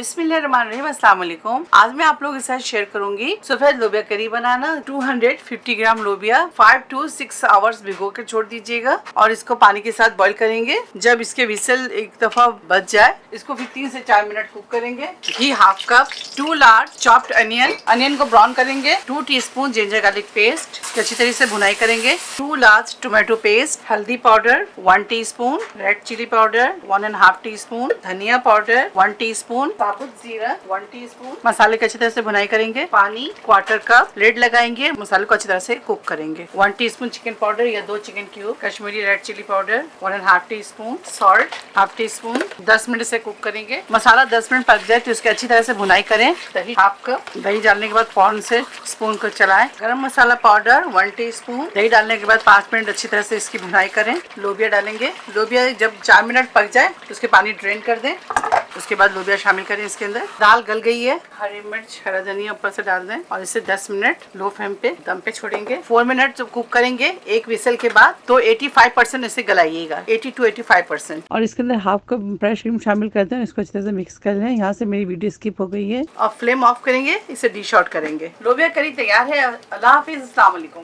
बिस्मिल्लाहिर्रहमानिर्रहीम, अस्सलाम वालेकुम। आज मैं आप लोगों के साथ शेयर करूंगी सफेद लोबिया करी बनाना। 250 ग्राम लोबिया 5 to 6 आवर्स भिगो के छोड़ दीजिएगा और इसको पानी के साथ बॉईल करेंगे। जब इसके विसल एक दफा बच जाए इसको फिर 3 से 4 मिनट कुक करेंगे। घी half cup, 2 large chopped onion को ब्राउन करेंगे। 2 टीस्पून जिंजर गार्लिक पेस्ट अच्छी तरीके से भुनाई करेंगे। 2 लार्ज टोमेटो पेस्ट, हल्दी powder 1 teaspoon, red chilli powder 1.5 teaspoon, धनिया पाउडर 1 टीस्पून, साबुत जीरा 1 टीस्पून। मसाले को अच्छी तरह से भुनाई करेंगे। पानी 1/4 कप, लिड लगाएंगे। मसाले को अच्छी तरह से कुक करेंगे। 1 टीस्पून चिकन पाउडर या 2 chicken cube, Kashmiri red chilli powder 1.5 teaspoon, salt 1/2 teaspoon. 10 minute से कुक करेंगे। मसाला 10 मिनट पक जाए तो इसकी अच्छी तरह से भुनाई करें। दही 1/2 कप, दही डालने के बाद फौरन से स्पून को चलाएं। गरम मसाला पाउडर 1 टीस्पून। दही डालने के बाद 5 मिनट अच्छी तरह से इसकी भुनाई करें। लोबिया डालेंगे। लोबिया जब 4 मिनट पक जाए तो उसके पानी ड्रेन कर दें। उसके बाद लोबिया शामिल करें इसके अंदर। दाल गल गई है। हरी मिर्च, हरा धनिया ऊपर से डाल दें और इसे 10 मिनट लो फ्लेम पे दम पे छोड़ेंगे। 4 मिनट जब कुक करेंगे एक विसल के बाद तो 85% इसे गलाइएगा, 80 to 85%। और इसके अंदर हाफ कप फ्रेश क्रीम शामिल कर दें। इसको अच्छी तरह से मिक्स कर लें। यहाँ से मेरी वीडियो स्किप हो गई है और फ्लेम ऑफ करेंगे। इसे डिश आउट करेंगे। लोबिया करी तैयार है। अल्लाह हाफिज, अस्सलाम वालेकुम।